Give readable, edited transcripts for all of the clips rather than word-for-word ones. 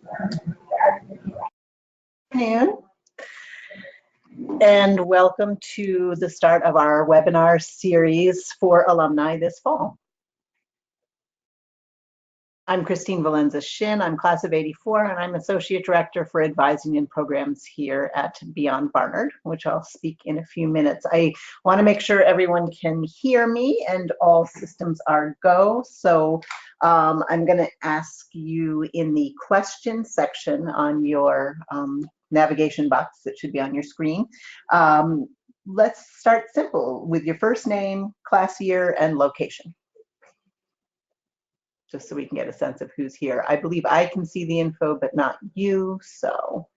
Good afternoon, and welcome to the start of our webinar series for alumni this fall. I'm Christine Valenza Shin. I'm class of '84, and I'm Associate Director for Advising and Programs here at Beyond Barnard, which I'll speak in a few minutes. I want to make sure everyone can hear me and all systems are go. So I'm going to ask you in the question section on your navigation box that should be on your screen. Let's start simple with your first name, class year, and location, just so we can get a sense of who's here. I believe I can see the info, but not you, so.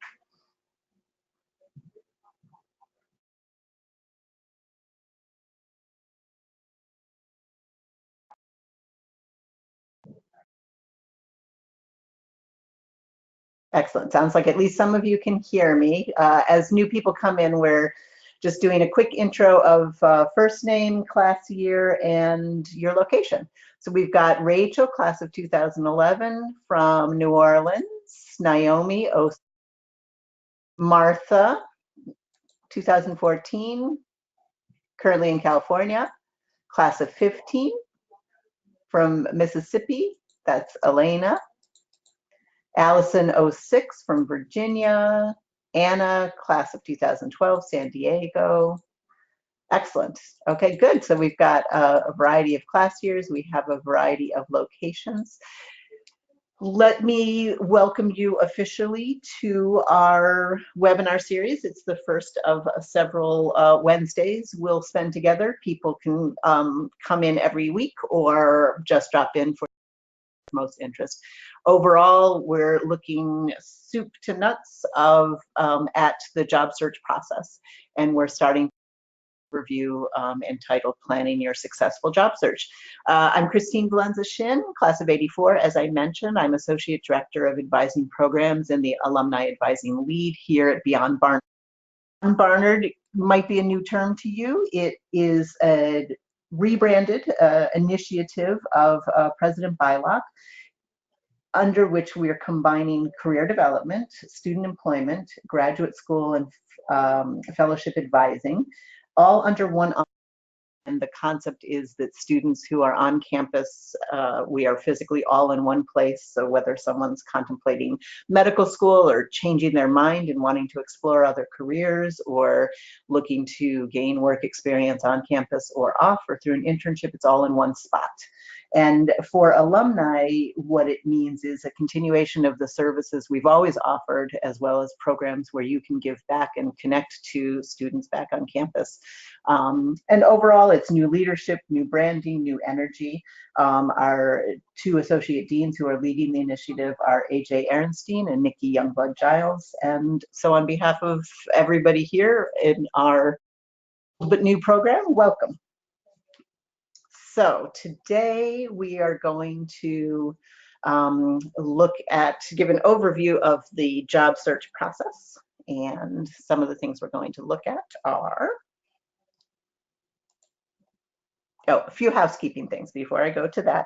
Excellent. Sounds like at least some of you can hear me. As new people come in, we're just doing a quick intro of first name, class year, and your location. So we've got Rachel, class of 2011 from New Orleans, Naomi, Martha, 2014, currently in California, class of 15 from Mississippi, that's Elena, Allison, 06 from Virginia, Anna, class of 2012, San Diego. Excellent. Okay, good. So we've got a variety of class years. We have a variety of locations. Let me welcome you officially to our webinar series. It's the first of several Wednesdays we'll spend together. People can come in every week or just drop in for most interest. Overall, we're looking soup to nuts of at the job search process, and we're starting review entitled Planning Your Successful Job Search. I'm Christine Valenza Shin, class of '84. As I mentioned, I'm Associate Director of Advising Programs and the Alumni Advising Lead here at Beyond Barnard. Barnard might be a new term to you. It is a rebranded initiative of President Bylock, under which we are combining career development, student employment, graduate school, and fellowship advising, all under one. And the concept is that students who are on campus, we are physically all in one place. So whether someone's contemplating medical school or changing their mind and wanting to explore other careers, or looking to gain work experience on campus or off, or through an internship, it's all in one spot. And for alumni, what it means is a continuation of the services we've always offered, as well as programs where you can give back and connect to students back on campus. And overall, it's new leadership, new branding, new energy. Our two associate deans who are leading the initiative are AJ Ehrenstein and Nikki Youngblood-Giles. And so on behalf of everybody here in our but new program, welcome. So today we are going to give an overview of the job search process. And some of the things we're going to look at are, a few housekeeping things before I go to that.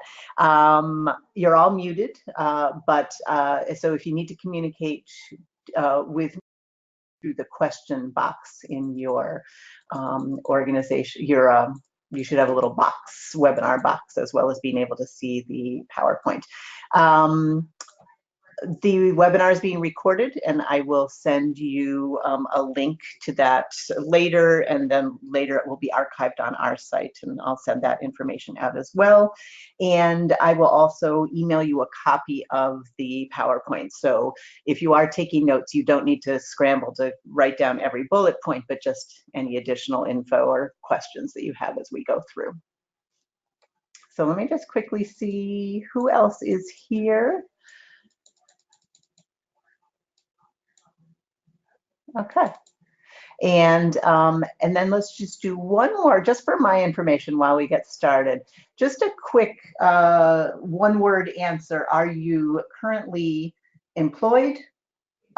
You're all muted, so if you need to communicate with through the question box in your organization, you should have a little box, webinar box, as well as being able to see the PowerPoint. The webinar is being recorded, and I will send you a link to that later, and then later it will be archived on our site, and I'll send that information out as well. And I will also email you a copy of the PowerPoint. So if you are taking notes, you don't need to scramble to write down every bullet point, but just any additional info or questions that you have as we go through. So let me just quickly see who else is here. Okay. And then let's just do one more, just for my information while we get started. Just a quick one-word answer. Are you currently employed,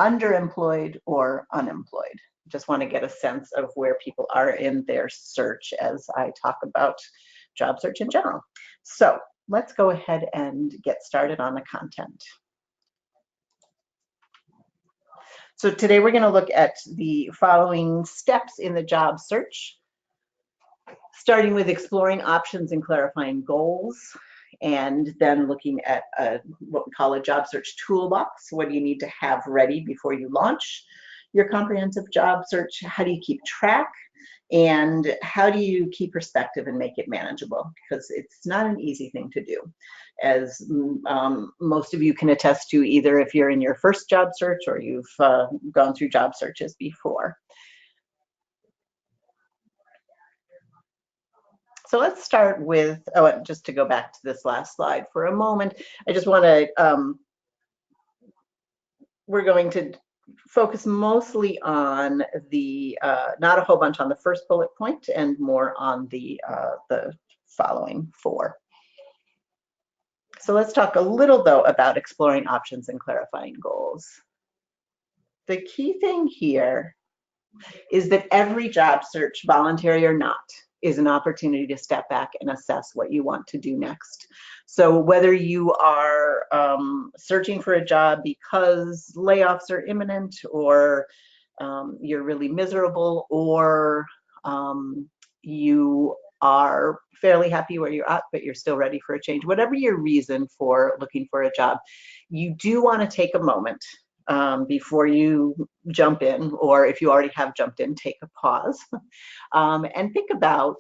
underemployed, or unemployed? Just want to get a sense of where people are in their search as I talk about job search in general. So let's go ahead and get started on the content. So today we're going to look at the following steps in the job search, starting with exploring options and clarifying goals, and then looking at what we call a job search toolbox. What do you need to have ready before you launch your comprehensive job search? How do you keep track? And how do you keep perspective and make it manageable? Because it's not an easy thing to do, as most of you can attest to, either if you're in your first job search or you've gone through job searches before. So let's start with, oh, just to go back to this last slide for a moment, I just want to, we're going to focus mostly on the, not a whole bunch on the first bullet point, and more on the following four. So let's talk a little, though, about exploring options and clarifying goals. The key thing here is that every job search, voluntary or not, is an opportunity to step back and assess what you want to do next. So whether you are searching for a job because layoffs are imminent, or you're really miserable, or you are fairly happy where you're at, but you're still ready for a change, whatever your reason for looking for a job, you do want to take a moment before you jump in, or if you already have jumped in, take a pause and think about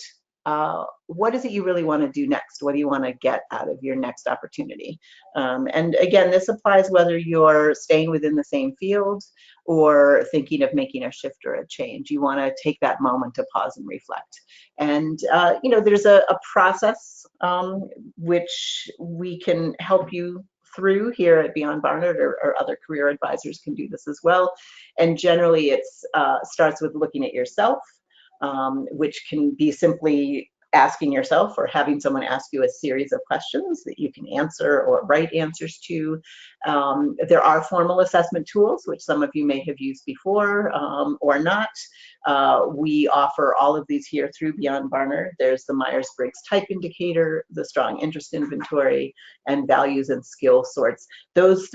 what is it you really want to do next? What do you want to get out of your next opportunity? And again, this applies whether you're staying within the same field or thinking of making a shift or a change. You want to take that moment to pause and reflect. And you know, there's a process which we can help you through here at Beyond Barnard, or other career advisors can do this as well. And generally it starts with looking at yourself, which can be simply asking yourself or having someone ask you a series of questions that you can answer or write answers to. There are formal assessment tools, which some of you may have used before or not. We offer all of these here through Beyond Barnard. There's the Myers-Briggs Type Indicator, the Strong Interest Inventory, and Values and Skill Sorts. Those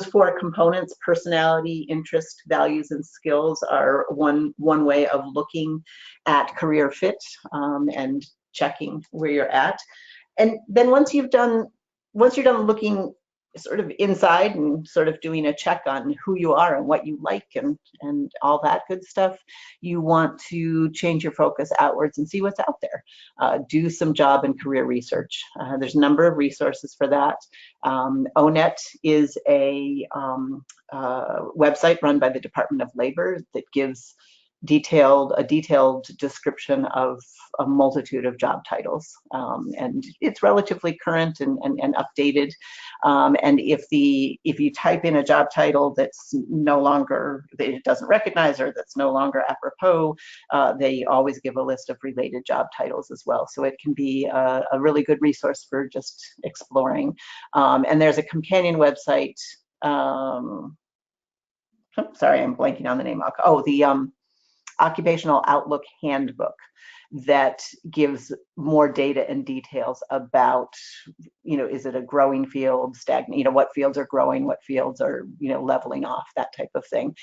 four components, personality, interest, values, and skills, are one way of looking at career fit and checking where you're at. And then once you're done looking sort of inside and sort of doing a check on who you are and what you like and all that good stuff, you want to change your focus outwards and see what's out there. Do some job and career research. There's a number of resources for that. ONET is a website run by the Department of Labor that gives a detailed description of a multitude of job titles, and it's relatively current and updated. And if you type in a job title that's no longer, that it doesn't recognize, or that's no longer apropos, they always give a list of related job titles as well. So it can be a really good resource for just exploring. And there's a companion website. Sorry, I'm blanking on the name. Oh, the Occupational Outlook Handbook, that gives more data and details about, you know, is it a growing field, stagnant, you know, what fields are growing, what fields are, you know, leveling off, that type of thing.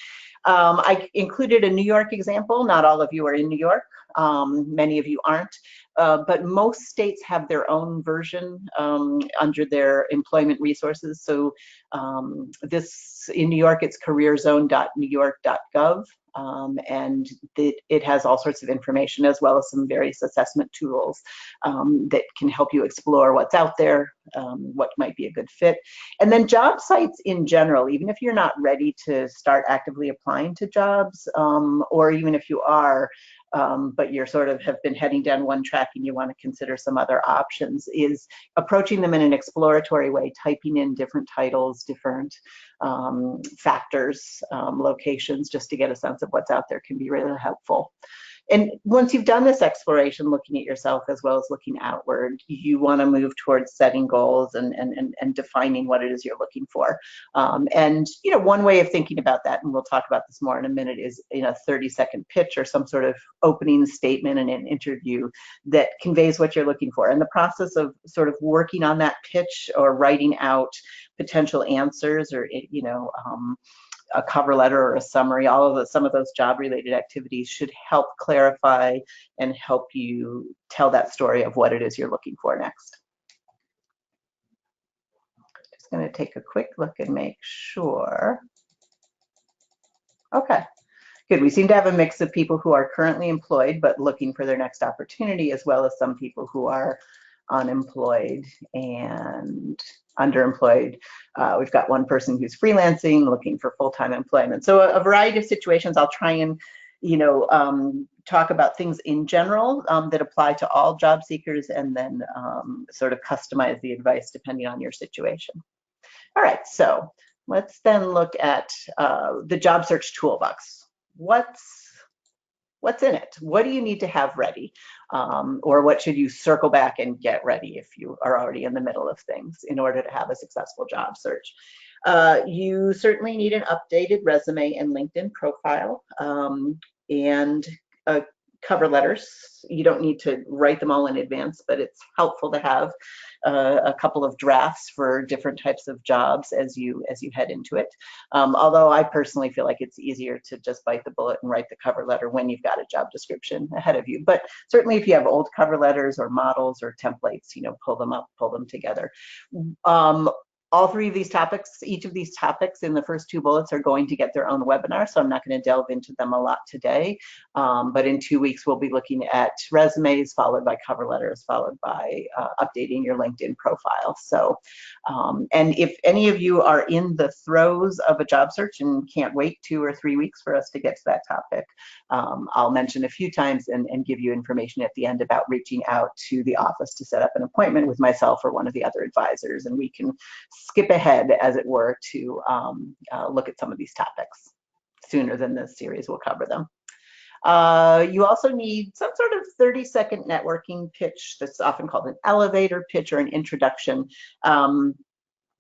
I included a New York example. Not all of you are in New York. Many of you aren't, but most states have their own version under their employment resources. So this, in New York, it's careerzone.newyork.gov. And it has all sorts of information, as well as some various assessment tools that can help you explore what's out there, what might be a good fit. And then job sites in general, even if you're not ready to start actively applying to jobs, or even if you are, but you're sort of have been heading down one track and you want to consider some other options, is approaching them in an exploratory way, typing in different titles, different factors, locations, just to get a sense of what's out there, can be really helpful. And once you've done this exploration, looking at yourself as well as looking outward, you want to move towards setting goals and defining what it is you're looking for. And you know, one way of thinking about that, and we'll talk about this more in a minute, is in a 30-second pitch or some sort of opening statement in an interview that conveys what you're looking for. And the process of sort of working on that pitch or writing out potential answers, or you know, a cover letter or a summary, all of some of those job-related activities should help clarify and help you tell that story of what it is you're looking for next. Just going to take a quick look and make sure. Okay. Good. We seem to have a mix of people who are currently employed but looking for their next opportunity, as well as some people who are unemployed and underemployed. We've got one person who's freelancing, looking for full-time employment. So a variety of situations. I'll try and, talk about things in general that apply to all job seekers, and then sort of customize the advice depending on your situation. All right, so let's then look at the job search toolbox. What's in it? What do you need to have ready? Or what should you circle back and get ready if you are already in the middle of things in order to have a successful job search? You certainly need an updated resume and LinkedIn profile, and cover letters. You don't need to write them all in advance, but it's helpful to have a couple of drafts for different types of jobs as you head into it. Although I personally feel like it's easier to just bite the bullet and write the cover letter when you've got a job description ahead of you. But certainly if you have old cover letters or models or templates, pull them up, pull them together. All three of these topics, each of these topics in the first two bullets are going to get their own webinar, so I'm not going to delve into them a lot today. But in 2 weeks, we'll be looking at resumes, followed by cover letters, followed by updating your LinkedIn profile. So, and if any of you are in the throes of a job search and can't wait 2 or 3 weeks for us to get to that topic, I'll mention a few times and give you information at the end about reaching out to the office to set up an appointment with myself or one of the other advisors, and we can skip ahead, as it were, to look at some of these topics sooner than this series will cover them. You also need some sort of 30-second networking pitch that's often called an elevator pitch or an introduction.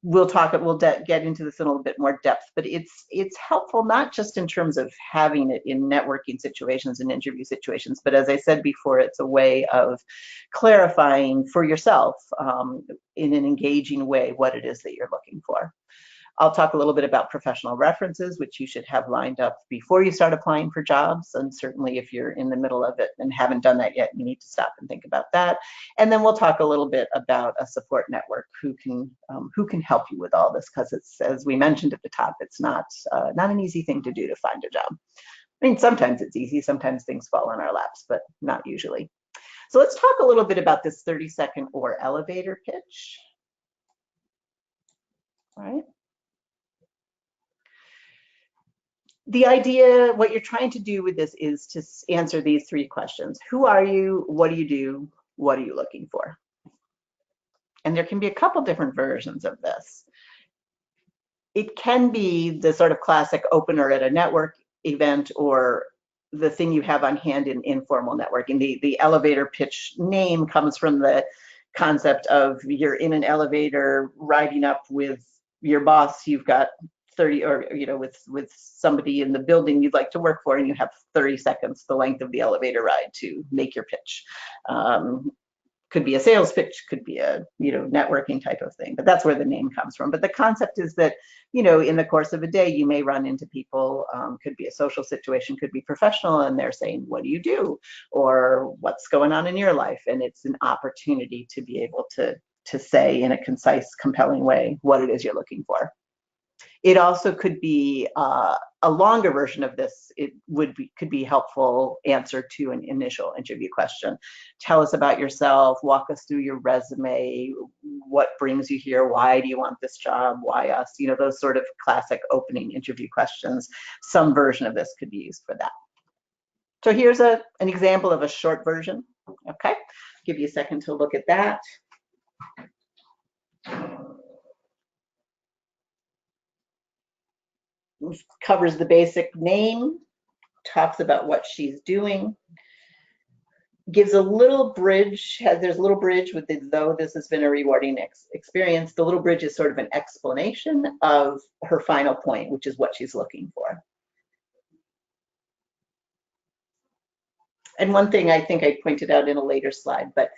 We'll get into this in a little bit more depth, but it's helpful not just in terms of having it in networking situations and interview situations, but as I said before, it's a way of clarifying for yourself in an engaging way what it is that you're looking for. I'll talk a little bit about professional references, which you should have lined up before you start applying for jobs. And certainly if you're in the middle of it and haven't done that yet, you need to stop and think about that. And then we'll talk a little bit about a support network who can help you with all this, because it's, as we mentioned at the top, it's not an easy thing to do to find a job. I mean, sometimes it's easy, sometimes things fall in our laps, but not usually. So let's talk a little bit about this 30-second or elevator pitch. All right. The idea, what you're trying to do with this is to answer these 3 questions. Who are you? What do you do? What are you looking for? And there can be a couple different versions of this. It can be the sort of classic opener at a network event, or the thing you have on hand in informal networking. The elevator pitch name comes from the concept of you're in an elevator riding up with your boss. You've got 30, or with somebody in the building you'd like to work for, and you have 30 seconds, the length of the elevator ride, to make your pitch. Could be a sales pitch, could be a networking type of thing, but that's where the name comes from. But the concept is that in the course of a day you may run into people, could be a social situation, could be professional, and they're saying, what do you do, or what's going on in your life? And it's an opportunity to be able to say in a concise, compelling way what it is you're looking for. It also could be a longer version of this. It could be helpful answer to an initial interview question. Tell us about yourself, walk us through your resume, what brings you here, why do you want this job, why us, those sort of classic opening interview questions. Some version of this could be used for that. So here's an example of a short version. Okay, give you a second to look at that. Covers the basic name, talks about what she's doing, gives a little bridge. There's a little bridge with though this has been a rewarding experience. The little bridge is sort of an explanation of her final point, which is what she's looking for. And one thing I think I pointed out in a later slide, but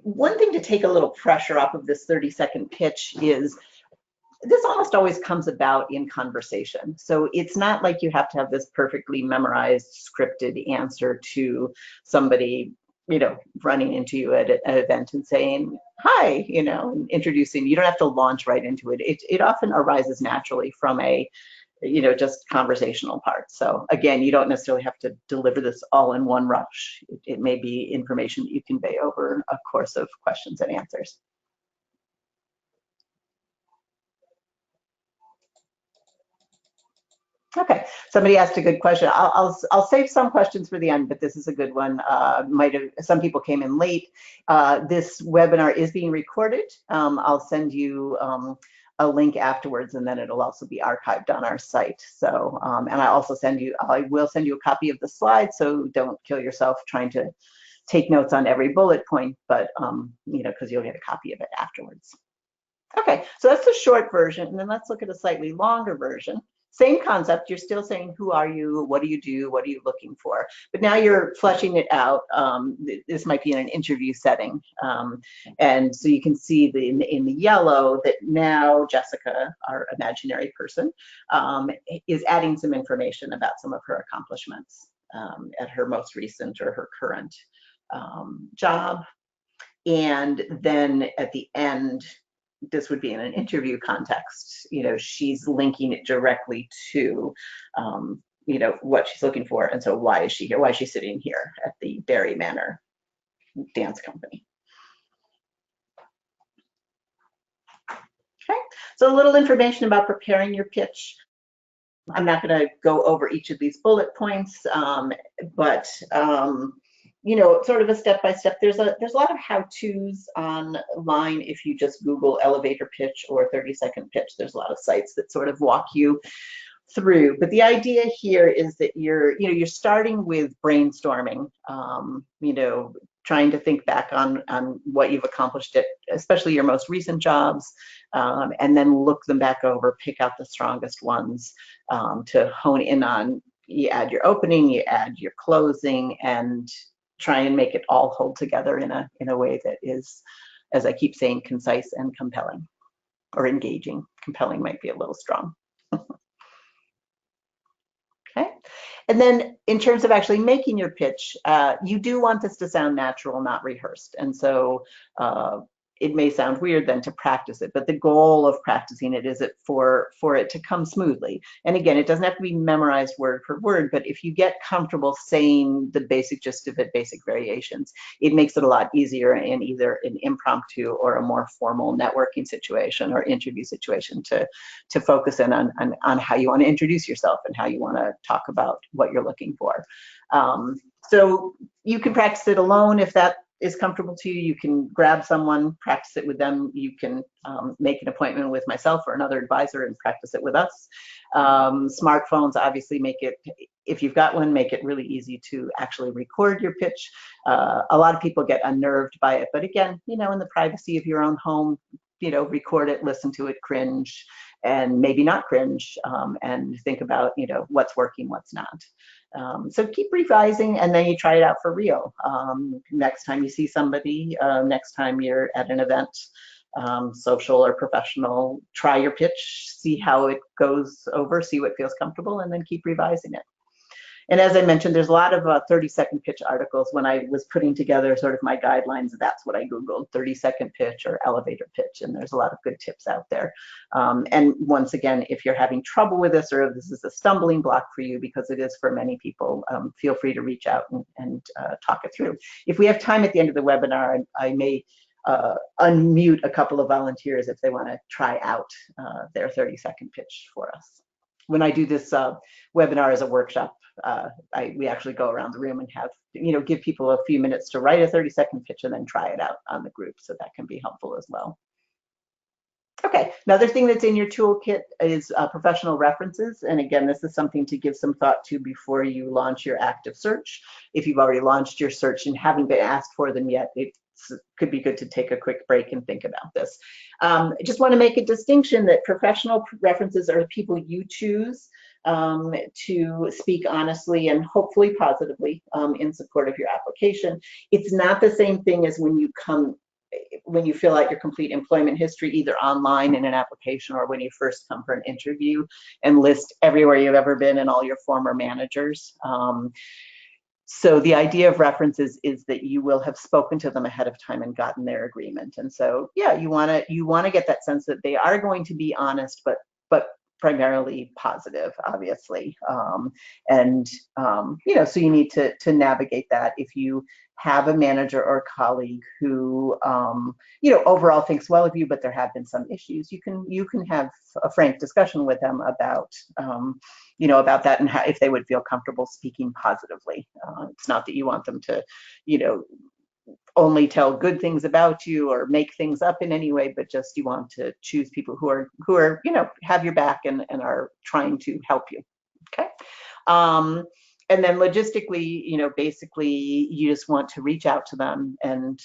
one thing to take a little pressure off of this 30-second pitch is this almost always comes about in conversation. So it's not like you have to have this perfectly memorized, scripted answer to somebody, running into you at an event and saying, hi, and introducing. You don't have to launch right into it. It often arises naturally from a, just conversational part. So again, you don't necessarily have to deliver this all in one rush. It may be information that you convey over a course of questions and answers. Okay, somebody asked a good question. I'll save some questions for the end, but this is a good one. Some people came in late. This webinar is being recorded. I'll send you a link afterwards, and then it'll also be archived on our site. So, and I will send you a copy of the slides. So don't kill yourself trying to take notes on every bullet point, but because you'll get a copy of it afterwards. Okay, so that's the short version, and then let's look at a slightly longer version. Same concept, you're still saying, who are you, what do you do, what are you looking for? But now you're fleshing it out. This might be in an interview setting. And so you can see in the yellow that now Jessica, our imaginary person, is adding some information about some of her accomplishments at her most recent or her current job. And then at the end, this would be in an interview context, she's linking it directly to, what she's looking for. And so why is she here? Why is she sitting here at the Barry Manor Dance Company? Okay, so a little information about preparing your pitch. I'm not going to go over each of these bullet points, but sort of a step-by-step. There's a lot of how-tos online if you just Google elevator pitch or 30-second pitch. There's a lot of sites that sort of walk you through. But the idea here is that you're starting with brainstorming, trying to think back on what you've accomplished especially your most recent jobs, and then look them back over, pick out the strongest ones to hone in on. You add your opening, you add your closing, and try and make it all hold together in a way that is, as I keep saying, concise and compelling, or engaging. Compelling might be a little strong. Okay, and then in terms of actually making your pitch, you do want this to sound natural, not rehearsed. And so it may sound weird then to practice it, but the goal of practicing it is for it to come smoothly. And again, it doesn't have to be memorized word for word, but if you get comfortable saying the basic gist of it, basic variations, it makes it a lot easier in either an impromptu or a more formal networking situation or interview situation to focus in on how you want to introduce yourself and how you want to talk about what you're looking for. So you can practice it alone if that is comfortable to you. You can grab someone, practice it with them. You can make an appointment with myself or another advisor and practice it with us. Smartphones obviously make it, if you've got one, make it really easy to actually record your pitch. A lot of people get unnerved by it, but again, in the privacy of your own home, record it, listen to it, cringe, and maybe not cringe, and think about, what's working, what's not. So keep revising, and then you try it out for real. Next time you see somebody, next time you're at an event, social or professional, try your pitch, see how it goes over, see what feels comfortable, and then keep revising it. And as I mentioned, there's a lot of 30-second pitch articles. When I was putting together sort of my guidelines, that's what I Googled, 30-second pitch or elevator pitch, and there's a lot of good tips out there. And once again, if you're having trouble with this, or if this is a stumbling block for you, because it is for many people, feel free to reach out and talk it through. If we have time at the end of the webinar, I may unmute a couple of volunteers if they want to try out their 30-second pitch for us. When I do this webinar as a workshop, we actually go around the room and have, give people a few minutes to write a 30-second pitch and then try it out on the group. So that can be helpful as well. Okay, another thing that's in your toolkit is professional references. And again, this is something to give some thought to before you launch your active search. If you've already launched your search and haven't been asked for them yet, it could be good to take a quick break and think about this. I just want to make a distinction that professional references are the people you choose to speak honestly and hopefully positively in support of your application. It's not the same thing as when you come when you fill out your complete employment history, either online in an application or when you first come for an interview, and list everywhere you've ever been and all your former managers. So the idea of references is that you will have spoken to them ahead of time and gotten their agreement. And so, yeah, you want to get that sense that they are going to be honest, but primarily positive, obviously. So you need to navigate that. If you have a manager or colleague who, overall thinks well of you, but there have been some issues, you can have a frank discussion with them about, about that, and how, if they would feel comfortable speaking positively. It's not that you want them to, only tell good things about you or make things up in any way, but just you want to choose people who are have your back and are trying to help you. Okay. And then logistically, basically you just want to reach out to them, and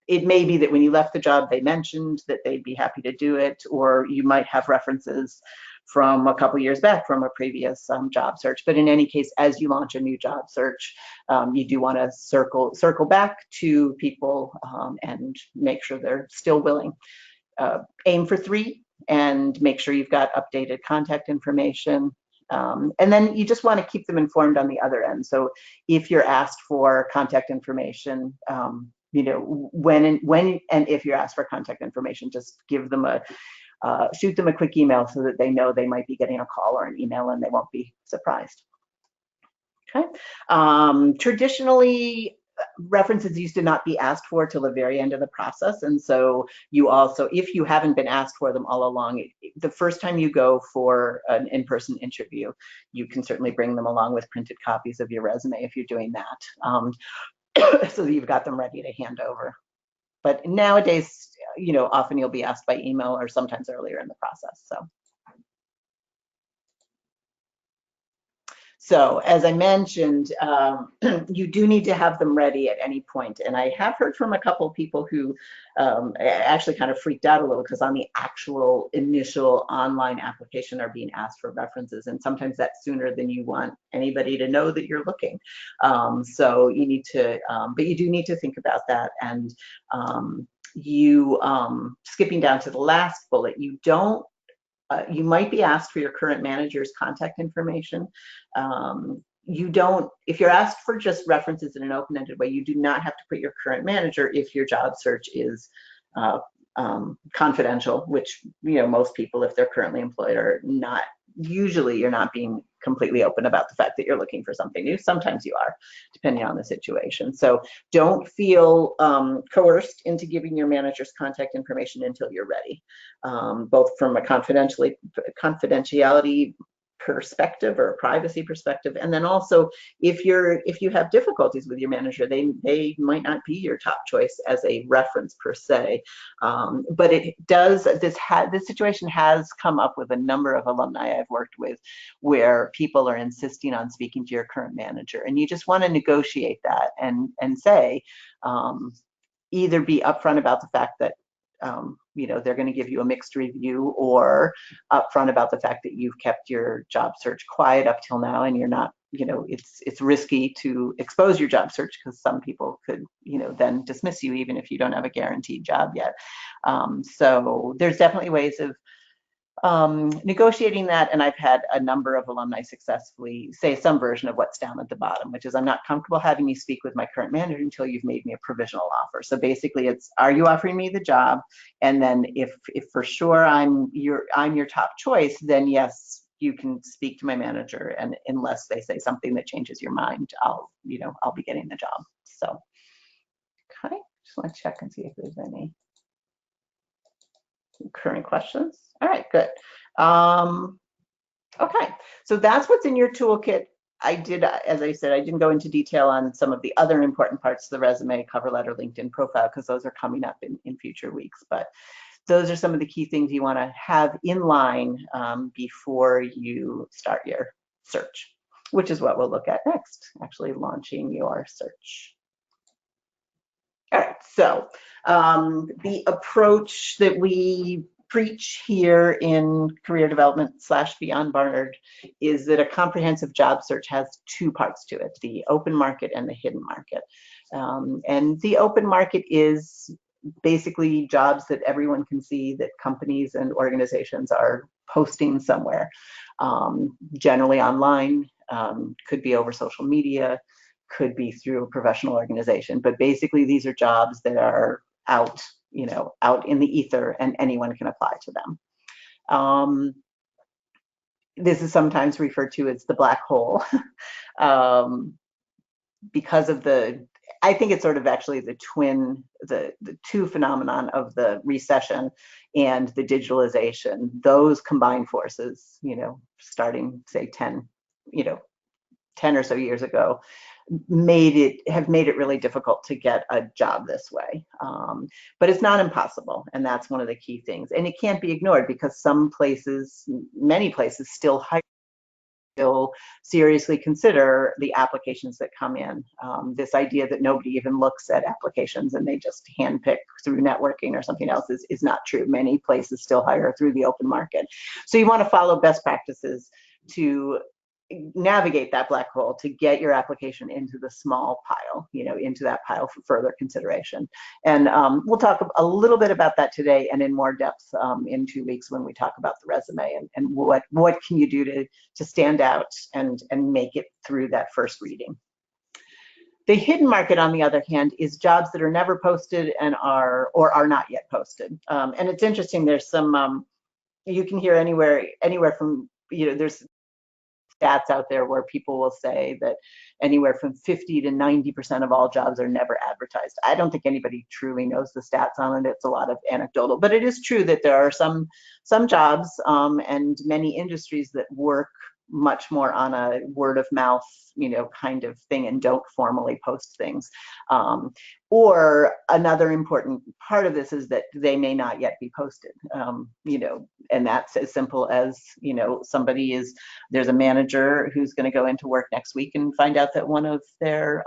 it may be that when you left the job, they mentioned that they'd be happy to do it, or you might have references from a couple years back from a previous job search. But in any case, as you launch a new job search, you do want to circle back to people and make sure they're still willing. Aim for 3 and make sure you've got updated contact information. And then you just want to keep them informed on the other end. So if you're asked for contact information, when and if you're asked for contact information, just give them shoot them a quick email so that they know they might be getting a call or an email and they won't be surprised. Okay. Traditionally, references used to not be asked for till the very end of the process. And so you also, if you haven't been asked for them all along, the first time you go for an in-person interview, you can certainly bring them along with printed copies of your resume if you're doing that, so that you've got them ready to hand over. But nowadays, often you'll be asked by email or sometimes earlier in the process. So as I mentioned, you do need to have them ready at any point. And I have heard from a couple of people who actually kind of freaked out a little because on the actual initial online application are being asked for references. And sometimes that's sooner than you want anybody to know that you're looking. So you need to, but you do need to think about that. And skipping down to the last bullet, you might be asked for your current manager's contact information. If you're asked for just references in an open-ended way, you do not have to put your current manager if your job search is confidential, which, most people, if they're currently employed, are not. Usually you're not being completely open about the fact that you're looking for something new. Sometimes you are, depending on the situation. So don't feel coerced into giving your manager's contact information until you're ready, both from a confidentiality perspective or a privacy perspective, and then also if you have difficulties with your manager, they might not be your top choice as a reference per se, but this situation has come up with a number of alumni I've worked with where people are insisting on speaking to your current manager, and you just want to negotiate that and say, either be upfront about the fact that they're going to give you a mixed review, or upfront about the fact that you've kept your job search quiet up till now, and you're not, it's risky to expose your job search because some people could, then dismiss you even if you don't have a guaranteed job yet. So there's definitely ways of negotiating that, and I've had a number of alumni successfully say some version of what's down at the bottom, which is, I'm not comfortable having you speak with my current manager until you've made me a provisional offer. So basically it's, are you offering me the job? And then if for sure I'm your top choice, then yes, you can speak to my manager, and unless they say something that changes your mind, I'll be getting the job. So, okay, just want to check and see if there's any current questions. All right, good. Okay, so that's what's in your toolkit. As I said, I didn't go into detail on some of the other important parts of the resume, cover letter, LinkedIn profile, because those are coming up in future weeks. But those are some of the key things you want to have in line before you start your search, which is what we'll look at next, actually launching your search. All right, so the approach that we preach here in career development / beyond Barnard is that a comprehensive job search has two parts to it, the open market and the hidden market. And the open market is basically jobs that everyone can see that companies and organizations are posting somewhere, generally online, could be over social media, could be through a professional organization, but basically these are jobs that are out, out in the ether, and anyone can apply to them. This is sometimes referred to as the black hole because of I think it's sort of actually the two phenomenon of the recession and the digitalization. Those combined forces, starting say 10 or so years ago, have made it really difficult to get a job this way. But it's not impossible, and that's one of the key things. And it can't be ignored because many places still seriously consider the applications that come in. This idea that nobody even looks at applications and they just handpick through networking or something else is not true. Many places still hire through the open market. So you want to follow best practices to navigate that black hole, to get your application into the small pile, into that pile for further consideration. And we'll talk a little bit about that today and in more depth in 2 weeks when we talk about the resume and what can you do to stand out and make it through that first reading. The hidden market, on the other hand, is jobs that are never posted and are not yet posted. And it's interesting. There's some you can hear anywhere from there's stats out there where people will say that anywhere from 50 to 90% of all jobs are never advertised. I don't think anybody truly knows the stats on it. It's a lot of anecdotal, but it is true that there are some jobs and many industries that work much more on a word of mouth, kind of thing, and don't formally post things. Or another important part of this is that they may not yet be posted, and that's as simple as, there's a manager who's going to go into work next week and find out that one of their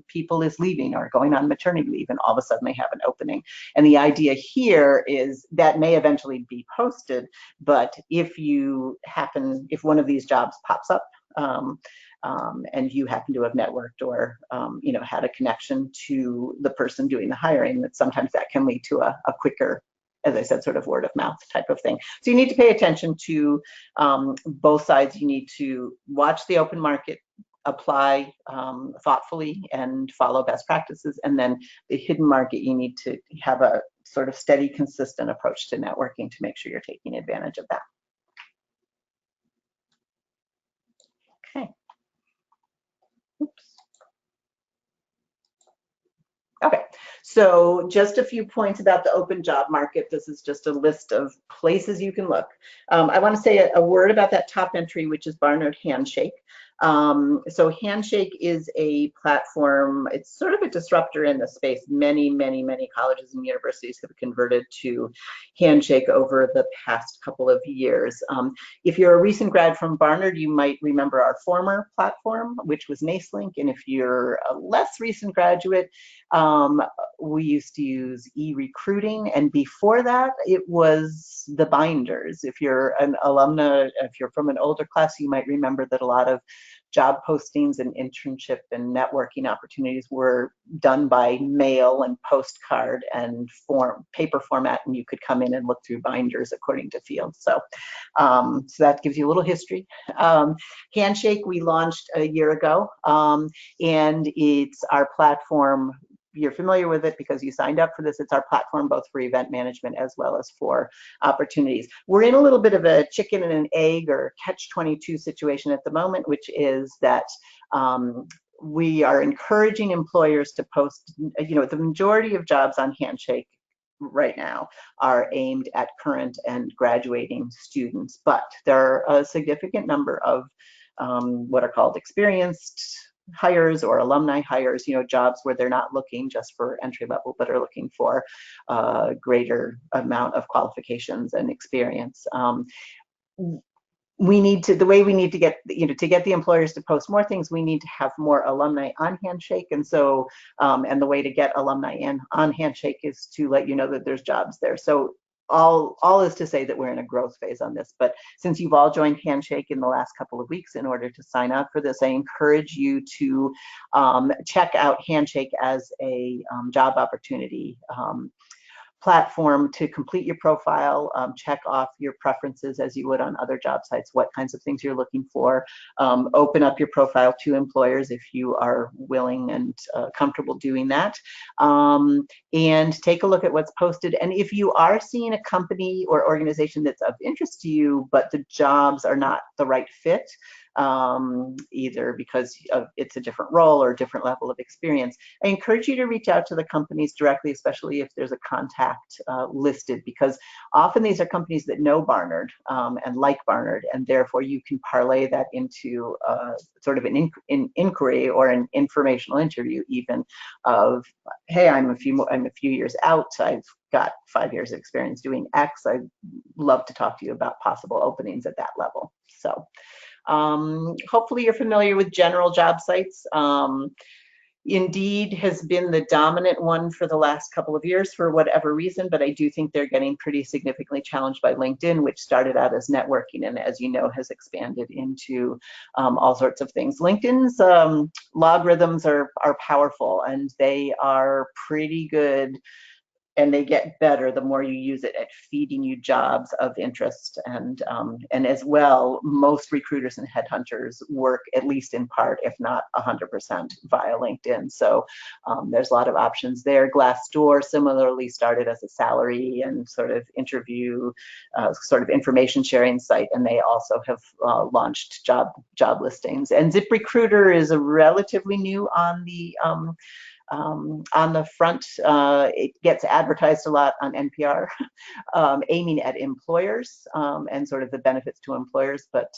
people is leaving or going on maternity leave, and all of a sudden they have an opening. And the idea here is that may eventually be posted, but if one of these jobs pops up, and you happen to have networked or had a connection to the person doing the hiring, that sometimes that can lead to a quicker, as I said, sort of word of mouth type of thing. So you need to pay attention to both sides. You need to watch the open market, apply thoughtfully, and follow best practices. And then the hidden market, you need to have a sort of steady, consistent approach to networking to make sure you're taking advantage of that. Okay. Oops. Okay, so just a few points about the open job market. This is just a list of places you can look. I want to say a word about that top entry, which is Barnard Handshake. So Handshake is a platform. It's sort of a disruptor in the space. Many colleges and universities have converted to Handshake over the past couple of years. If you're a recent grad from Barnard, you might remember our former platform, which was Nacelink. And if you're a less recent graduate, we used to use e-recruiting, and before that it was the binders. If you're an alumna, if you're from an older class, you might remember that a lot of job postings and internship and networking opportunities were done by mail and postcard and paper format, and you could come in and look through binders according to fields. So that gives you a little history. Handshake we launched a year ago, and it's our platform. You're familiar with it because you signed up for this. It's our platform both for event management as well as for opportunities. We're in a little bit of a chicken and an egg or catch-22 situation at the moment, which is that we are encouraging employers to post, the majority of jobs on Handshake right now are aimed at current and graduating students, but there are a significant number of what are called experienced hires or alumni hires, jobs where they're not looking just for entry level, but are looking for a greater amount of qualifications and experience. The way we need to get, to get the employers to post more things, we need to have more alumni on Handshake. And so, and the way to get alumni on Handshake is to let you know that there's jobs there. So all is to say that we're in a growth phase on this. But since you've all joined Handshake in the last couple of weeks in order to sign up for this, I encourage you to check out Handshake as a job opportunity platform to complete your profile, check off your preferences as you would on other job sites, what kinds of things you're looking for, open up your profile to employers if you are willing and comfortable doing that, and take a look at what's posted. And if you are seeing a company or organization that's of interest to you, but the jobs are not the right fit, either because it's a different role or a different level of experience, I encourage you to reach out to the companies directly, especially if there's a contact listed, because often these are companies that know Barnard and like Barnard, and therefore you can parlay that into sort of an inquiry or an informational interview even of, hey, I'm a few years out, I've got 5 years of experience doing X, I'd love to talk to you about possible openings at that level. So hopefully you're familiar with general job sites. Indeed has been the dominant one for the last couple of years for whatever reason, but I do think they're getting pretty significantly challenged by LinkedIn, which started out as networking and, as you know, has expanded into all sorts of things. LinkedIn's logarithms are powerful, and they are pretty good, and they get better the more you use it at feeding you jobs of interest. And as well, most recruiters and headhunters work at least in part, if not 100%, via LinkedIn. So there's a lot of options there. Glassdoor similarly started as a salary and sort of interview, sort of information sharing site, and they also have launched job listings. And ZipRecruiter is a relatively new on the front. It gets advertised a lot on NPR, aiming at employers and sort of the benefits to employers, but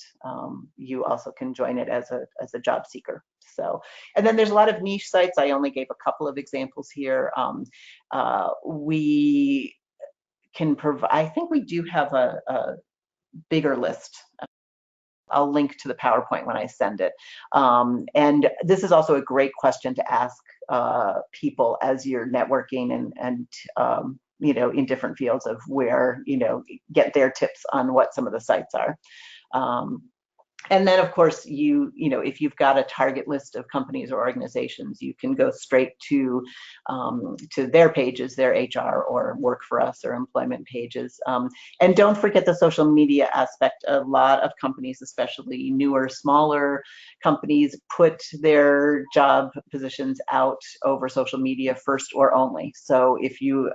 you also can join it as a job seeker. So, and then there's a lot of niche sites. I only gave a couple of examples here. We can provide, I think we do have a bigger list. I'll link to the PowerPoint when I send it. And this is also a great question to ask people as you're networking and you know, in different fields of where, you know, get their tips on what some of the sites are. And then, of course, you know, if you've got a target list of companies or organizations, you can go straight to their pages, their HR or Work For Us or employment pages. And don't forget the social media aspect. A lot of companies, especially newer, smaller companies, put their job positions out over social media first or only. So if you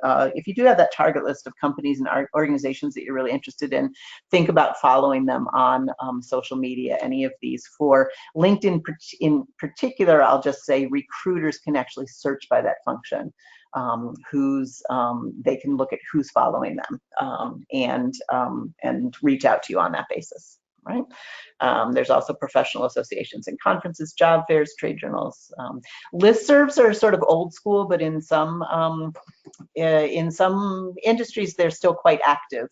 do have that target list of companies and organizations that you're really interested in, think about following them on social media. Any of these. For LinkedIn in particular, I'll just say recruiters can actually search by that function. They can look at who's following them and reach out to you on that basis. Right. There's also professional associations and conferences, job fairs, trade journals. Listservs are sort of old school, but in some industries, they're still quite active.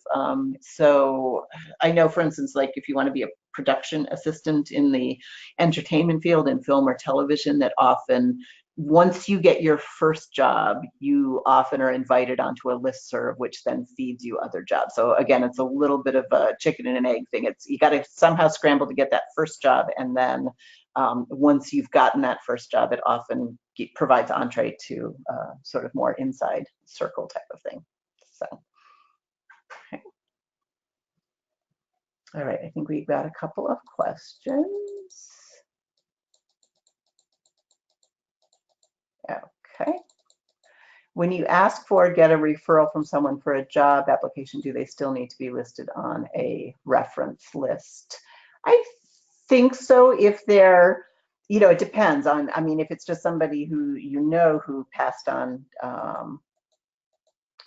So I know, for instance, like if you want to be a production assistant in the entertainment field in film or television, that often once you get your first job, you often are invited onto a listserv, which then feeds you other jobs. So again, it's a little bit of a chicken and an egg thing. You got to somehow scramble to get that first job, and then once you've gotten that first job, it often provides entree to sort of more inside circle type of thing. So, okay. All right, I think we've got a couple of questions. Okay. When you ask for, get a referral from someone for a job application, do they still need to be listed on a reference list? I think so. If they're, you know, it depends on, I mean, if it's just somebody who you know who passed on, oh,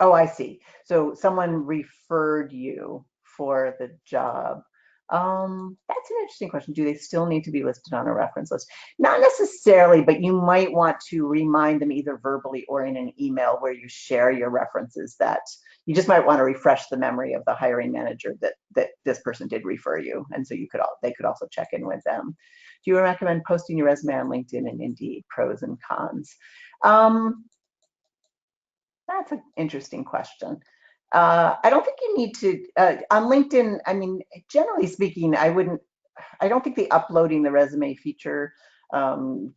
I see. So someone referred you for the job. That's an interesting question. Do they still need to be listed on a reference list? Not necessarily, but you might want to remind them either verbally or in an email where you share your references, that you just might want to refresh the memory of the hiring manager that this person did refer you. And so they could also check in with them. Do you recommend posting your resume on LinkedIn and Indeed? Pros and cons. That's an interesting question. I don't think you need to, on LinkedIn, I mean, generally speaking, I don't think the uploading the resume feature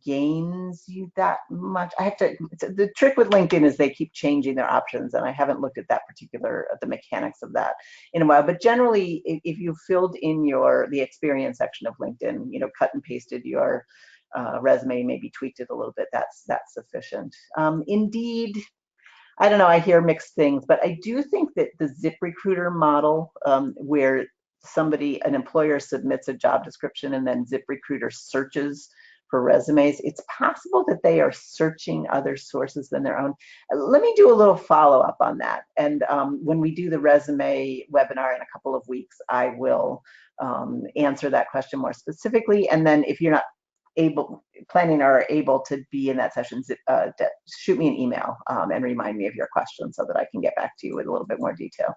gains you that much. The trick with LinkedIn is they keep changing their options, and I haven't looked at that the mechanics of that in a while. But generally, if you filled in the experience section of LinkedIn, cut and pasted your resume, maybe tweaked it a little bit, that's sufficient. Indeed, I don't know, I hear mixed things, but I do think that the ZipRecruiter model, where an employer submits a job description and then ZipRecruiter searches for resumes, it's possible that they are searching other sources than their own. Let me do a little follow-up on that. And when we do the resume webinar in a couple of weeks, I will answer that question more specifically. And then if you're not planning or able to be in that session, shoot me an email and remind me of your questions so that I can get back to you with a little bit more detail.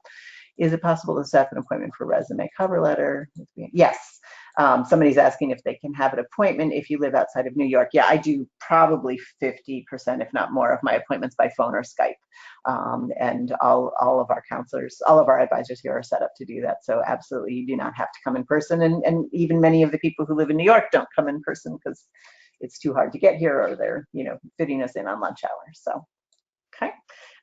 Is it possible to set up an appointment for resume cover letter? Yes. Somebody's asking if they can have an appointment if you live outside of New York. Yeah, I do probably 50%, if not more, of my appointments by phone or Skype. And all of our counselors, all of our advisors here are set up to do that. So absolutely, you do not have to come in person. And even many of the people who live in New York don't come in person because it's too hard to get here, or they're, fitting us in on lunch hour. So, okay.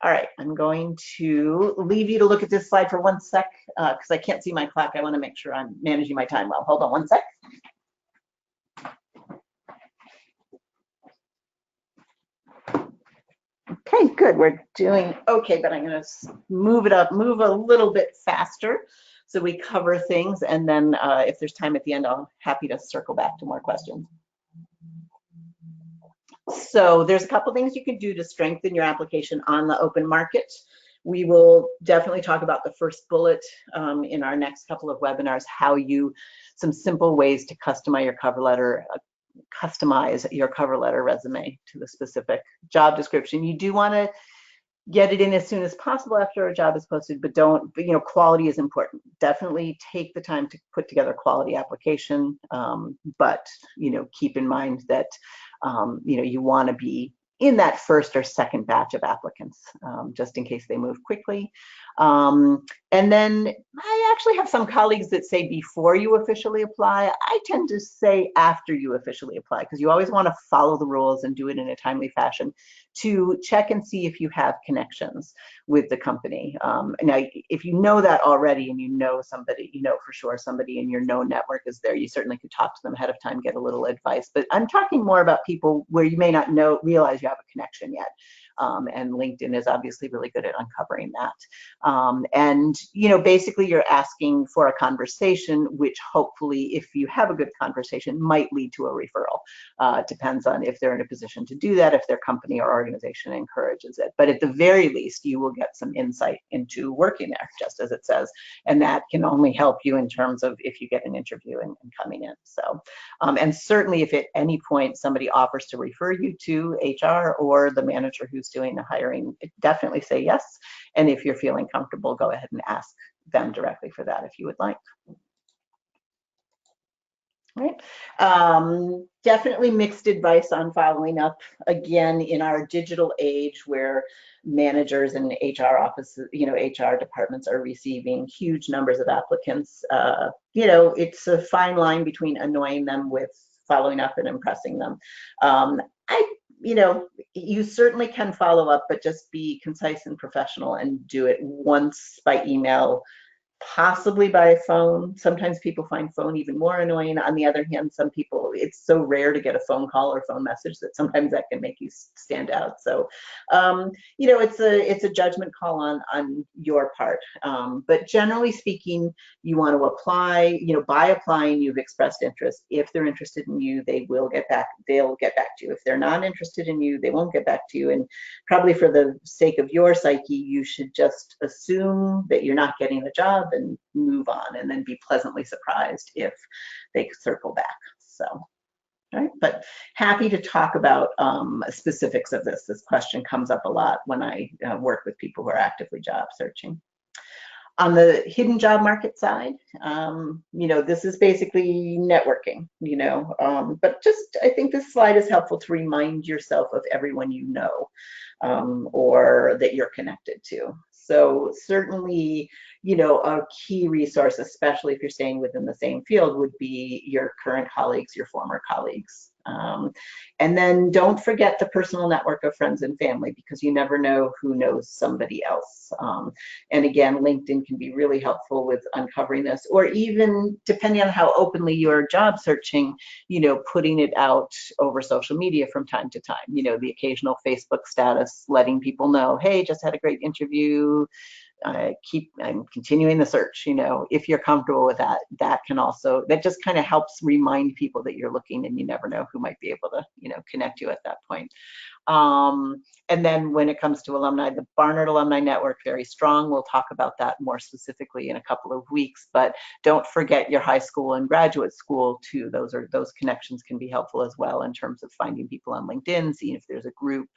All right, I'm going to leave you to look at this slide for 1 sec because I can't see my clock. I want to make sure I'm managing my time well. Hold on 1 sec. Okay, good. We're doing okay, but I'm going to move a little bit faster so we cover things. And then if there's time at the end, I'm happy to circle back to more questions. So there's a couple things you can do to strengthen your application on the open market. We will definitely talk about the first bullet in our next couple of webinars, some simple ways to customize your cover letter resume to the specific job description. You do want to get it in as soon as possible after a job is posted, but quality is important. Definitely take the time to put together a quality application, but keep in mind that you want to be in that first or second batch of applicants, just in case they move quickly. And then I actually have some colleagues that say before you officially apply. I tend to say after you officially apply, because you always want to follow the rules and do it in a timely fashion to check and see if you have connections with the company. Now, if you know that already and you know for sure somebody in your known network is there, you certainly could talk to them ahead of time, get a little advice. But I'm talking more about people where you may not realize you have a connection yet. And LinkedIn is obviously really good at uncovering that. And basically you're asking for a conversation, which hopefully, if you have a good conversation, might lead to a referral. Depends on if they're in a position to do that, if their company or organization encourages it. But at the very least, you will get some insight into working there, just as it says. And that can only help you in terms of if you get an interview and coming in. So, and certainly if at any point somebody offers to refer you to HR or the manager who's doing the hiring, definitely say yes. And if you're feeling comfortable, go ahead and ask them directly for that if you would like. Right. Definitely mixed advice on following up. Again, in our digital age where managers and HR offices, HR departments are receiving huge numbers of applicants, it's a fine line between annoying them with following up and impressing them. You certainly can follow up, but just be concise and professional and do it once by email, possibly by phone. Sometimes people find phone even more annoying. On the other hand, some people, it's so rare to get a phone call or phone message that sometimes that can make you stand out. So, it's a judgment call on your part. But generally speaking, you want to apply, by applying, you've expressed interest. If they're interested in you, they'll get back to you. If they're not interested in you, they won't get back to you. And probably for the sake of your psyche, you should just assume that you're not getting the job and move on, and then be pleasantly surprised if they circle back. So, right. But happy to talk about specifics of this. This question comes up a lot when I work with people who are actively job searching. On the hidden job market side, this is basically networking, but I think this slide is helpful to remind yourself of everyone or that you're connected to. So certainly, you know, a key resource, especially if you're staying within the same field, would be your current colleagues, your former colleagues. And then don't forget the personal network of friends and family, because you never know who knows somebody else. And again, LinkedIn can be really helpful with uncovering this, or even depending on how openly you're job searching, you know, putting it out over social media from time to time, you know, the occasional Facebook status letting people know, hey, just had a great interview, I'm continuing the search. You know, if you're comfortable with that, that just kind of helps remind people that you're looking, and you never know who might be able to, you know, connect you at that point. And then when it comes to alumni, the Barnard Alumni Network, very strong. We'll talk about that more specifically in a couple of weeks, but don't forget your high school and graduate school too. Those connections can be helpful as well in terms of finding people on LinkedIn, seeing if there's a group.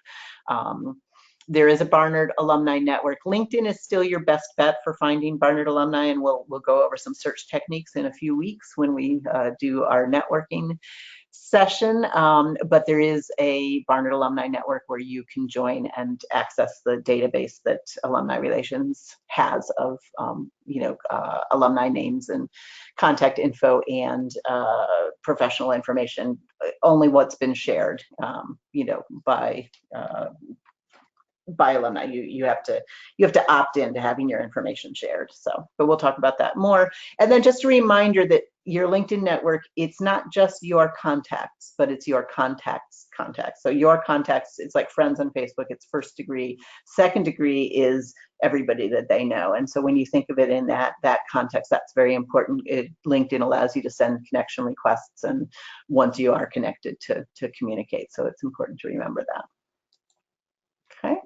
There is a Barnard Alumni Network. LinkedIn is still your best bet for finding Barnard alumni, and we'll go over some search techniques in a few weeks when we do our networking session. But there is a Barnard Alumni Network where you can join and access the database that Alumni Relations has of you know, alumni names and contact info and professional information, only what's been shared, you know, by alumni. You have to opt in to having your information shared. So, but we'll talk about that more. And then just a reminder that your LinkedIn network, it's not just your contacts, but it's your contacts. So your contacts, it's like friends on Facebook, it's first degree. Second degree is everybody that they know. And so when you think of it in that context, that's very important. LinkedIn allows you to send connection requests, and once you are connected, to communicate. So it's important to remember that. Okay.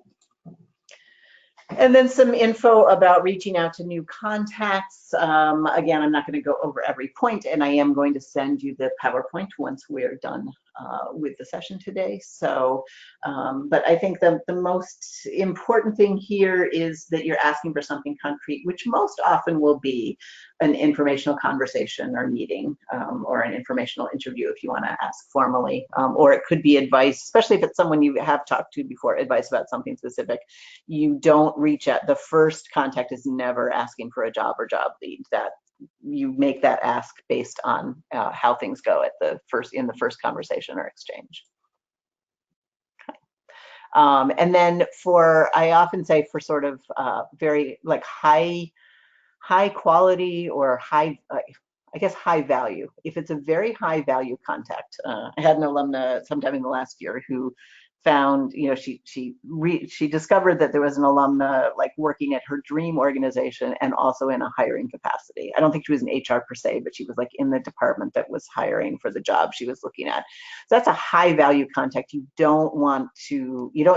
And then some info about reaching out to new contacts. Again, I'm not going to go over every point, and I am going to send you the PowerPoint once we're done with the session today. So, but I think the most important thing here is that you're asking for something concrete, which most often will be an informational conversation or meeting, or an informational interview if you want to ask formally, or it could be advice, especially if it's someone you have talked to before, advice about something specific. You don't reach out, the first contact is never asking for a job or job lead. That you make that ask based on how things go at in the first conversation or exchange. Okay. And then I often say for sort of very like high quality or high, I guess high value. If it's a very high value contact, I had an alumna sometime in the last year who found, you know, she discovered that there was an alumna like working at her dream organization and also in a hiring capacity. I don't think she was in HR per se, but she was like in the department that was hiring for the job she was looking at. So that's a high value contact. You don't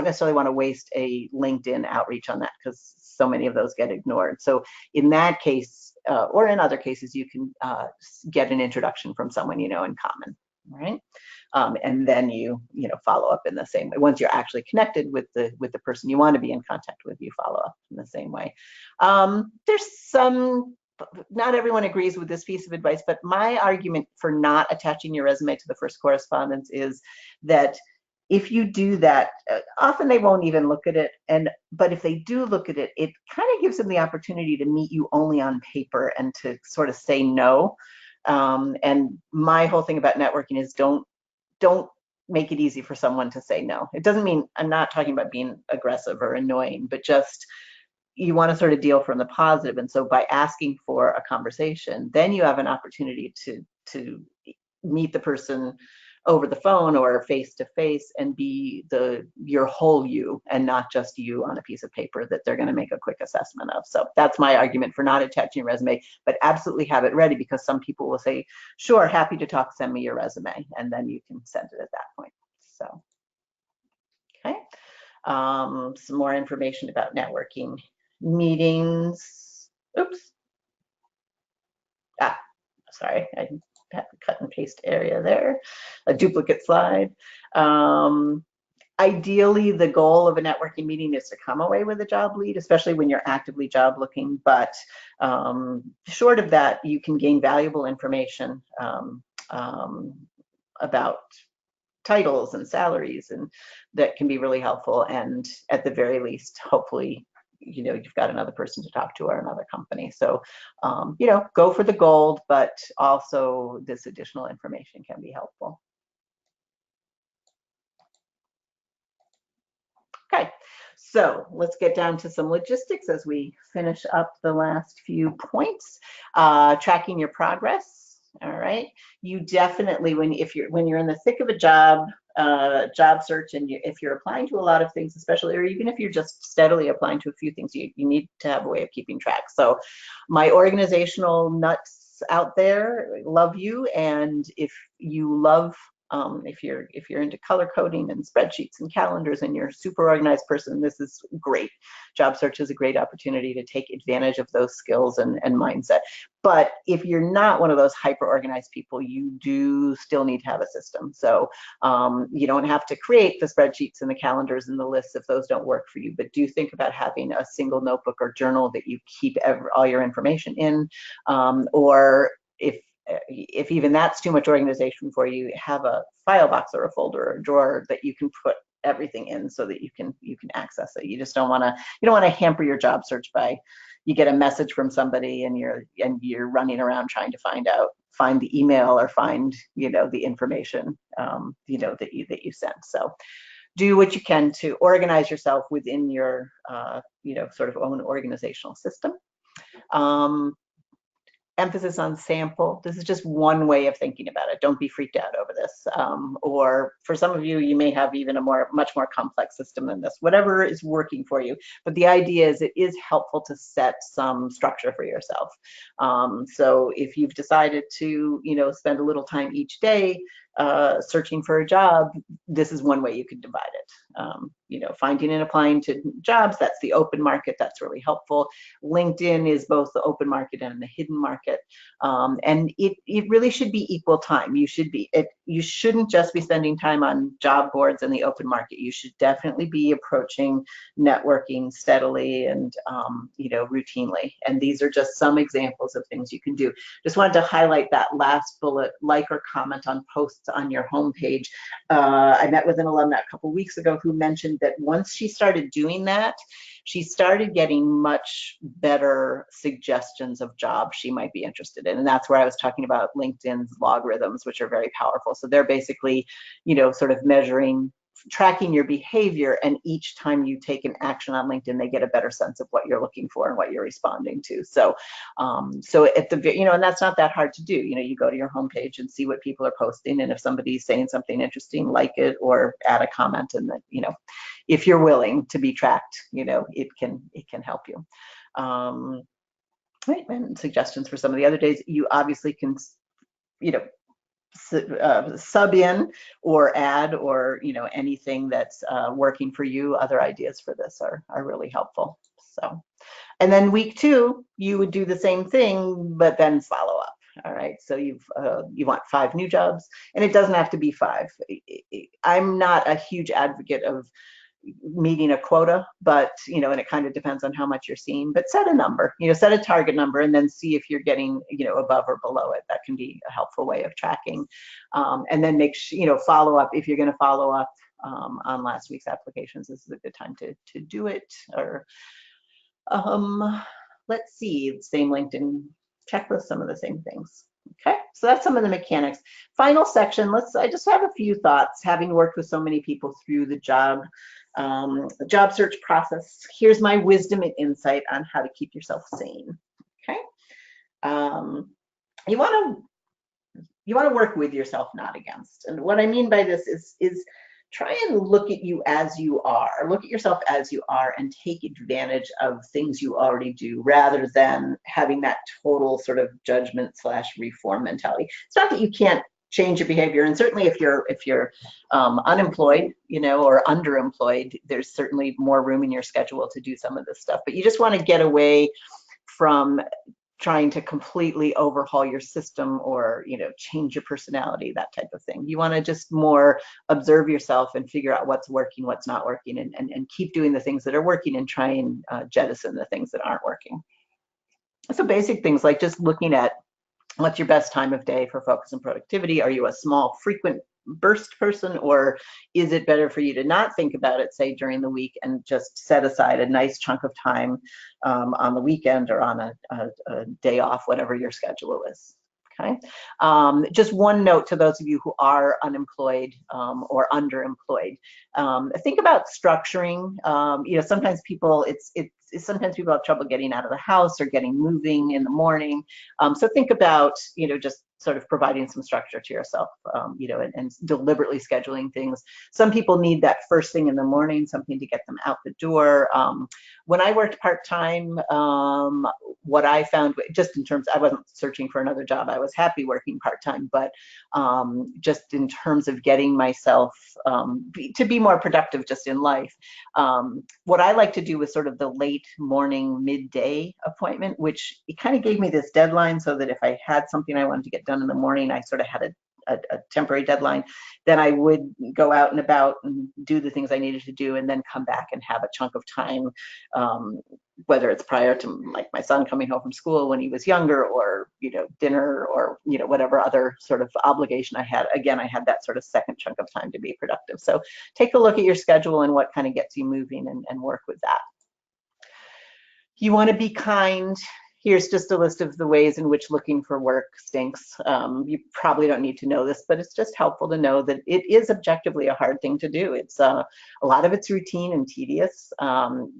necessarily want to waste a LinkedIn outreach on that, because so many of those get ignored. So in that case, or in other cases, you can get an introduction from someone you know in common, right? And then you follow up in the same way. Once you're actually connected with the person you want to be in contact with, you follow up in the same way. Not everyone agrees with this piece of advice, but my argument for not attaching your resume to the first correspondence is that if you do that, often they won't even look at it. But if they do look at it, it kind of gives them the opportunity to meet you only on paper and to sort of say no. And my whole thing about networking is don't make it easy for someone to say no. It doesn't mean, I'm not talking about being aggressive or annoying, but just you want to sort of deal from the positive. And so by asking for a conversation, then you have an opportunity to meet the person over the phone or face to face and be your whole you, and not just you on a piece of paper that they're going to make a quick assessment of. So that's my argument for not attaching a resume, but absolutely have it ready, because some people will say, sure, happy to talk, send me your resume, and then you can send it at that point. So, okay. Some more information about networking meetings. Oops. Sorry, I had the cut and paste area there, a duplicate slide. Ideally, the goal of a networking meeting is to come away with a job lead, especially when you're actively job looking. But short of that, you can gain valuable information about titles and salaries, and that can be really helpful. And at the very least, hopefully, you've got another person to talk to or another company. So, go for the gold, but also this additional information can be helpful. Okay, so let's get down to some logistics as we finish up the last few points. Tracking your progress. All right, you definitely, when you're in the thick of a job search, and if you're applying to a lot of things, especially, or even if you're just steadily applying to a few things, you need to have a way of keeping track. So my organizational nuts out there love you, and if you love if you're into color coding and spreadsheets and calendars and you're a super organized person, this is great. Job search is a great opportunity to take advantage of those skills and mindset. But if you're not one of those hyper organized people, you do still need to have a system. So you don't have to create the spreadsheets and the calendars and the lists if those don't work for you, but do think about having a single notebook or journal that you keep all your information in, or if even that's too much organization for you, have a file box or a folder or a drawer that you can put everything in so that you can access it. You just don't want to hamper your job search by, you get a message from somebody and you're running around trying to find the email or find the information that you sent. So do what you can to organize yourself within your sort of own organizational system. Emphasis on sample. This is just one way of thinking about it. Don't be freaked out over this. Or for some of you, you may have even a much more complex system than this, whatever is working for you. But the idea is it is helpful to set some structure for yourself. So if you've decided to, spend a little time each day searching for a job, this is one way you could divide it. Finding and applying to jobs, that's the open market. That's really helpful. LinkedIn is both the open market and the hidden market. And it really should be equal time. You shouldn't just be spending time on job boards and the open market. You should definitely be approaching networking steadily and routinely. And these are just some examples of things you can do. Just wanted to highlight that last bullet: like or comment on posts on your homepage. I met with an alumna a couple weeks ago who mentioned that once she started doing that, she started getting much better suggestions of jobs she might be interested in. And that's where I was talking about LinkedIn's logarithms, which are very powerful. So they're basically, sort of tracking your behavior, and each time you take an action on LinkedIn, they get a better sense of what you're looking for and what you're responding to. So, at the, and that's not that hard to do. You go to your homepage and see what people are posting, and if somebody's saying something interesting, like it or add a comment, and that, if you're willing to be tracked, it can help you. Right, and suggestions for some of the other days. You obviously can, sub in or add, or anything that's working for you. Other ideas for this are really helpful. So, and then week 2, you would do the same thing, but then follow up. All right, so you want 5 new jobs, and it doesn't have to be 5. I'm not a huge advocate of meeting a quota, but and it kind of depends on how much you're seeing, but set a number, set a target number, and then see if you're getting above or below it. That can be a helpful way of tracking. And then follow up. If you're going to follow up on last week's applications, this is a good time to do it. Or let's see, same LinkedIn checklist, some of the same things. Okay, so that's some of the mechanics. Final section, I just have a few thoughts, having worked with so many people through the job search process. Here's my wisdom and insight on how to keep yourself sane. Okay, you want to work with yourself, not against. And what I mean by this is try and look at you as you are. Look at yourself as you are and take advantage of things you already do, rather than having that total sort of judgment / reform mentality. It's not that you can't change your behavior, and certainly if you're unemployed, or underemployed, there's certainly more room in your schedule to do some of this stuff. But you just want to get away from trying to completely overhaul your system or change your personality, that type of thing. You want to just more observe yourself and figure out what's working, what's not working, and keep doing the things that are working, and try and jettison the things that aren't working. So basic things like just looking at what's your best time of day for focus and productivity. Are you a small, frequent burst person, or is it better for you to not think about it, say during the week, and just set aside a nice chunk of time on the weekend or on a day off, whatever your schedule is? Okay. Just one note to those of you who are unemployed or underemployed. Think about structuring. Sometimes people sometimes people have trouble getting out of the house or getting moving in the morning. So think about just sort of providing some structure to yourself, and deliberately scheduling things. Some people need that first thing in the morning, something to get them out the door. When I worked part-time, what I found, just in terms, I wasn't searching for another job, I was happy working part-time, but just in terms of getting myself to be more productive just in life, what I like to do was sort of the late morning, midday appointment, which it kind of gave me this deadline so that if I had something I wanted to get done in the morning, I sort of had a temporary deadline, then I would go out and about and do the things I needed to do, and then come back and have a chunk of time, whether it's prior to like my son coming home from school when he was younger, or dinner, or whatever other sort of obligation I had. Again, I had that sort of second chunk of time to be productive. So take a look at your schedule and what kind of gets you moving, and work with that. You want to be kind. Here's just a list of the ways in which looking for work stinks. You probably don't need to know this, but it's just helpful to know that it is objectively a hard thing to do. It's a lot of it's routine and tedious.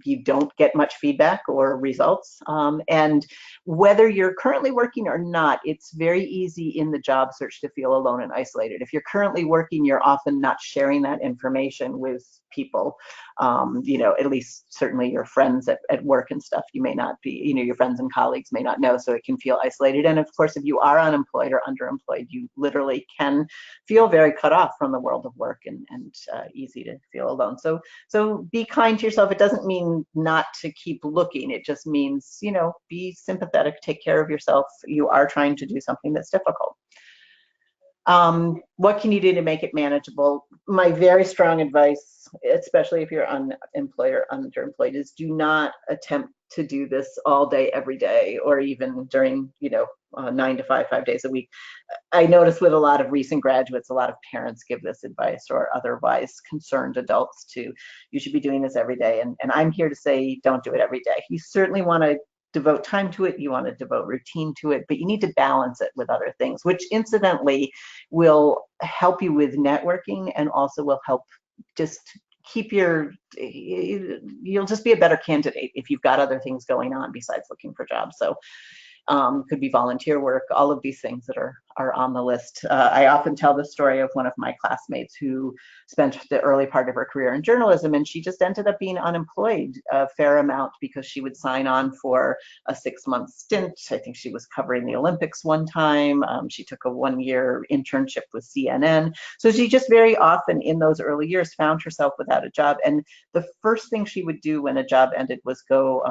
You don't get much feedback or results. And whether you're currently working or not, it's very easy in the job search to feel alone and isolated. If you're currently working, you're often not sharing that information with people. At least certainly your friends at work and stuff, you may not be, your friends and colleagues may not know, so it can feel isolated. And of course, if you are unemployed or underemployed, you literally can feel very cut off from the world of work, and easy to feel alone. So be kind to yourself. It doesn't mean not to keep looking. It just means, be sympathetic, take care of yourself. You are trying to do something that's difficult. What can you do to make it manageable? My very strong advice, especially if you're unemployed or underemployed, is do not attempt to do this all day, every day, or even during, 9 to 5, 5 days a week. I notice with a lot of recent graduates, a lot of parents give this advice, or otherwise concerned adults too. You should be doing this every day. And I'm here to say, don't do it every day. You certainly want to devote time to it, you want to devote routine to it, but you need to balance it with other things, which incidentally will help you with networking, and also will help just keep you'll just be a better candidate if you've got other things going on besides looking for jobs. So could be volunteer work, all of these things that are on the list. I often tell the story of one of my classmates who spent the early part of her career in journalism, and she just ended up being unemployed a fair amount because she would sign on for a 6-month stint. I think she was covering the Olympics one time. She took a 1-year internship with CNN. So she just very often in those early years found herself without a job. And the first thing she would do when a job ended was go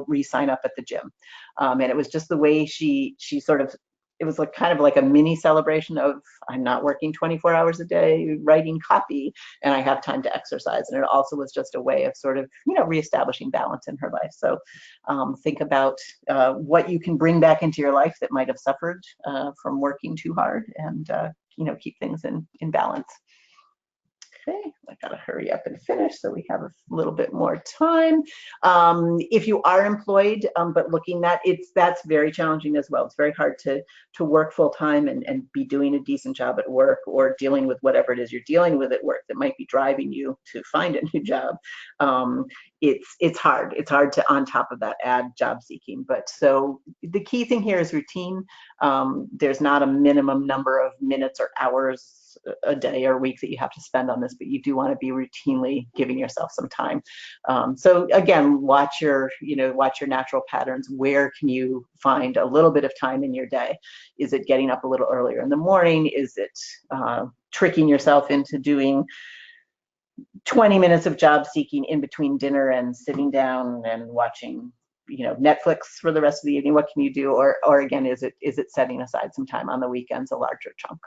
re-sign up at the gym. And it was just the way she sort of, it was kind of like a mini celebration of, I'm not working 24 hours a day writing copy, and I have time to exercise. And it also was just a way of sort of, reestablishing balance in her life. So think about what you can bring back into your life that might have suffered from working too hard, and keep things in balance. Okay, I gotta hurry up and finish so we have a little bit more time. If you are employed, but looking at that's very challenging as well. It's very hard to work full time and be doing a decent job at work, or dealing with whatever it is you're dealing with at work that might be driving you to find a new job. It's hard. It's hard to, on top of that, add job seeking. But so the key thing here is routine. There's not a minimum number of minutes or hours a day or week that you have to spend on this, but you do want to be routinely giving yourself some time. So again, watch your natural patterns. Where can you find a little bit of time in your day? Is it getting up a little earlier in the morning? Is it tricking yourself into doing 20 minutes of job seeking in between dinner and sitting down and watching Netflix for the rest of the evening? What can you do? Or again, is it setting aside some time on the weekends, a larger chunk?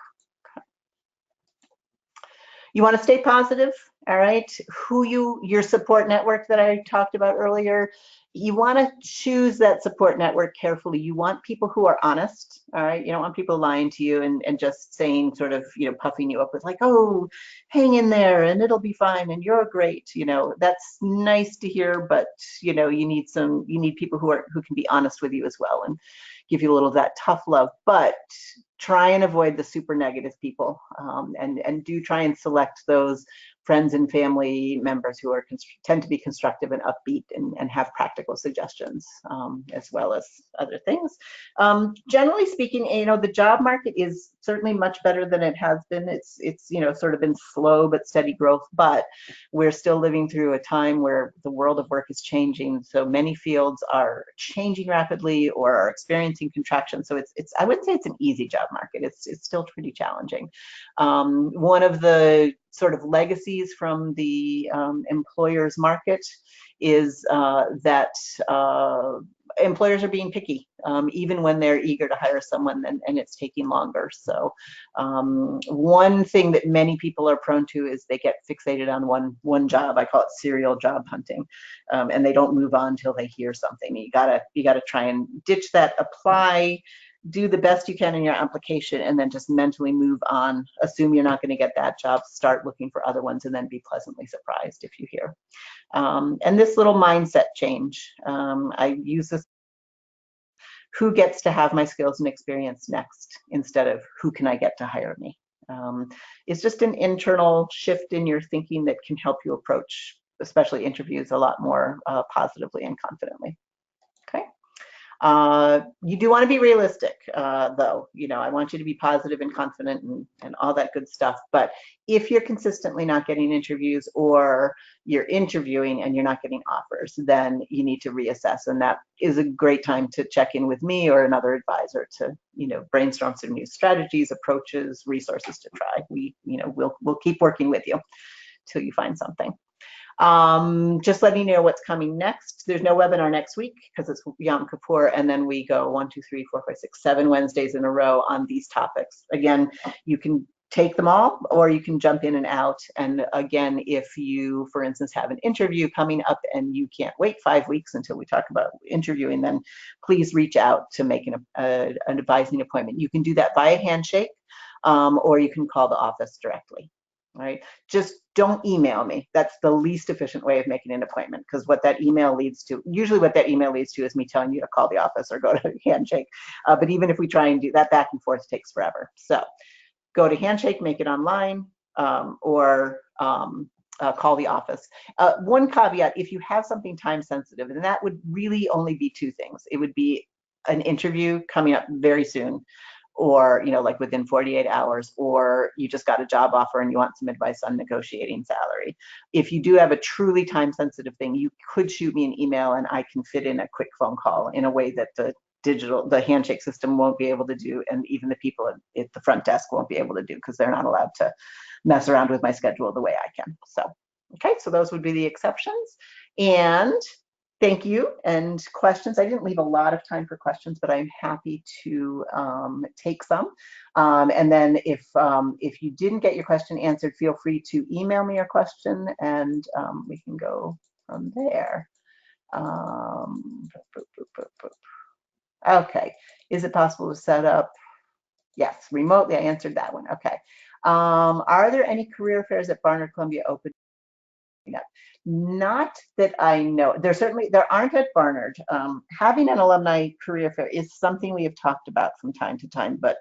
You want to stay positive, all right? Your support network that I talked about earlier, you want to choose that support network carefully. You want people who are honest, all right? You don't want people lying to you and just saying sort of, puffing you up with like, oh, hang in there and it'll be fine and you're great. That's nice to hear, but you need people who can be honest with you as well and give you a little of that tough love. But try and avoid the super negative people, and do try and select those friends and family members who tend to be constructive and upbeat and have practical suggestions, as well as other things. Generally speaking, the job market is certainly much better than it has been. It's sort of been slow but steady growth, but we're still living through a time where the world of work is changing. So many fields are changing rapidly or are experiencing contraction. So I wouldn't say it's an easy job market. It's still pretty challenging. One of the sort of legacies from the employers market is that employers are being picky, even when they're eager to hire someone, and it's taking longer. So one thing that many people are prone to is they get fixated on one job. I call it serial job hunting, and they don't move on until they hear something. You gotta try and ditch that, apply, do the best you can in your application, and then just mentally move on. Assume you're not going to get that job, start looking for other ones, and then be pleasantly surprised if you hear. And this little mindset change, I use this: who gets to have my skills and experience next, instead of who can I get to hire me. It's just an internal shift in your thinking that can help you approach, especially interviews, a lot more positively and confidently. Okay. You do want to be realistic, though. I want you to be positive and confident and all that good stuff. But if you're consistently not getting interviews, or you're interviewing and you're not getting offers, then you need to reassess. And that is a great time to check in with me or another advisor to, brainstorm some new strategies, approaches, resources to try. We'll keep working with you till you find something. Just letting you know what's coming next. There's no webinar next week because it's Yom Kippur, and then we go 1, 2, 3, 4, 5, 6, 7 Wednesdays in a row on these topics. Again, you can take them all, or you can jump in and out. And again, if you, for instance, have an interview coming up and you can't wait 5 weeks until we talk about interviewing, then please reach out to make an advising appointment. You can do that via handshake, or you can call the office directly. Right? Just don't email me. That's the least efficient way of making an appointment, because usually what that email leads to is me telling you to call the office or go to handshake. But even if we try and do that, back and forth takes forever. So go to handshake, make it online, or call the office. One caveat: if you have something time sensitive, and that would really only be 2 things. It would be an interview coming up very soon, or like within 48 hours, or you just got a job offer and you want some advice on negotiating salary. If you do have a truly time sensitive thing, you could shoot me an email and I can fit in a quick phone call in a way that the handshake system won't be able to do, and even the people at the front desk won't be able to do, because they're not allowed to mess around with my schedule the way I can. So, okay, so those would be the exceptions. And thank you. And questions, I didn't leave a lot of time for questions, but I'm happy to take some. And then if you didn't get your question answered, feel free to email me your question, and we can go from there. Okay, is it possible to set up? Yes, remotely. I answered that one. Okay. Are there any career fairs at Barnard Columbia open? Not that I know. There aren't at Barnard. Having an alumni career fair is something we have talked about from time to time, but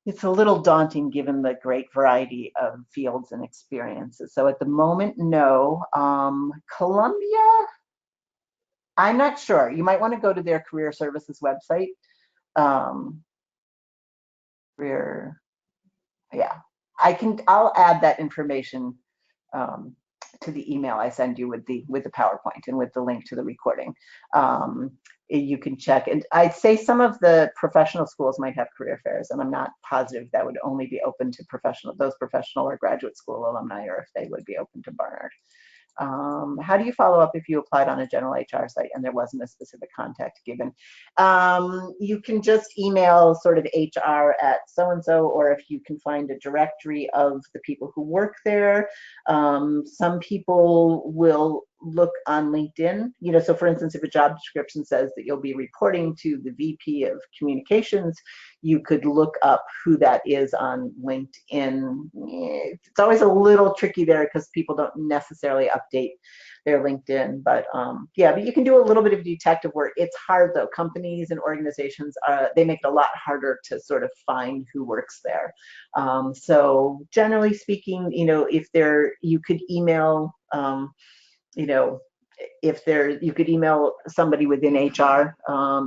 it's a little daunting given the great variety of fields and experiences. So at the moment, no. Columbia, I'm not sure. You might want to go to their career services website. Yeah, I'll add that information to the email I send you with the PowerPoint and with the link to the recording. You can check, and I'd say some of the professional schools might have career fairs, and I'm not positive that would only be open to those professional or graduate school alumni, or if they would be open to Barnard. How do you follow up if you applied on a general HR site and there wasn't a specific contact given? You can just email sort of HR at so-and-so, or if you can find a directory of the people who work there. Some people will look on LinkedIn, so for instance, if a job description says that you'll be reporting to the VP of communications, you could look up who that is on LinkedIn. It's always a little tricky there because people don't necessarily update their LinkedIn, but yeah, but you can do a little bit of detective work. It's hard though. Companies and organizations, they make it a lot harder to sort of find who works there. So generally speaking, if you could email, you could email somebody within HR,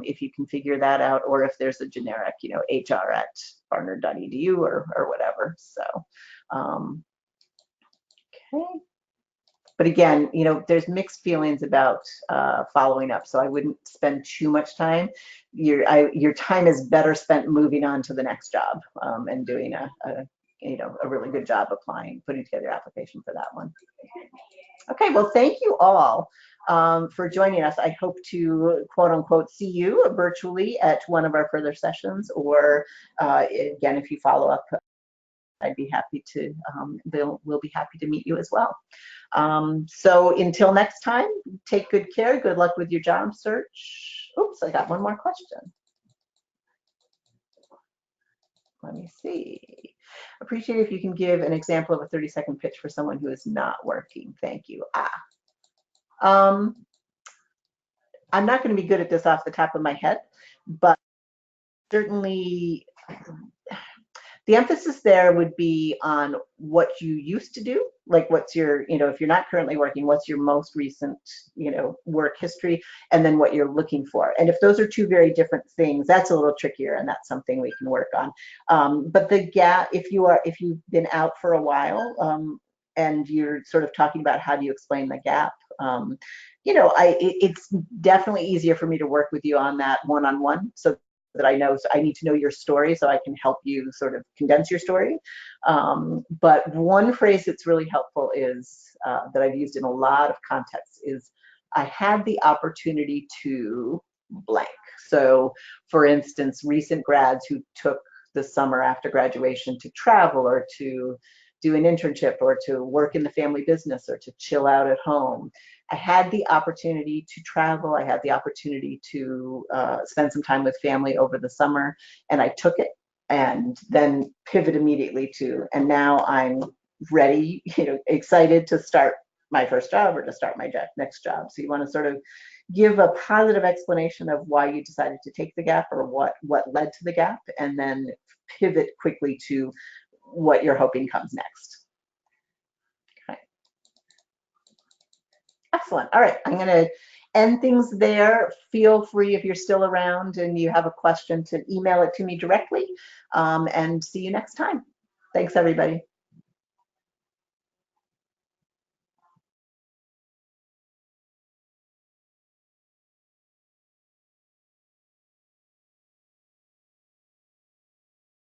if you can figure that out, or if there's a generic, HR at barnard.edu or whatever. So, okay. But again, there's mixed feelings about following up, so I wouldn't spend too much time. Your time is better spent moving on to the next job, and doing a really good job applying, putting together your application for that one. Okay, well, thank you all for joining us. I hope to, quote unquote, see you virtually at one of our further sessions, or again, if you follow up, I'd be happy to, we'll be happy to meet you as well. So until next time, take good care. Good luck with your job search. Oops, I got one more question. Let me see. Appreciate if you can give an example of a 30-second pitch for someone who is not working. Thank you. I'm not going to be good at this off the top of my head, but certainly the emphasis there would be on what you used to do, like what's your, if you're not currently working, what's your most recent, work history, and then what you're looking for. And if those are two very different things, that's a little trickier, and that's something we can work on. But the gap, if you've been out for a while, and you're sort of talking about how do you explain the gap, it's definitely easier for me to work with you on that one-on-one, so that I know, so I need to know your story so I can help you sort of condense your story. But one phrase that's really helpful is, that I've used in a lot of contexts, is I had the opportunity to blank. So for instance, recent grads who took the summer after graduation to travel, or to do an internship, or to work in the family business, or to chill out at home. I had the opportunity to travel. I had the opportunity to spend some time with family over the summer, and I took it, and then pivot immediately to, and now I'm ready, excited to start my first job, or to start my next job. So you want to sort of give a positive explanation of why you decided to take the gap, or what led to the gap, and then pivot quickly to what you're hoping comes next. Okay. Excellent. All right, I'm going to end things there. Feel free, if you're still around and you have a question, to email it to me directly, and see you next time. Thanks, everybody.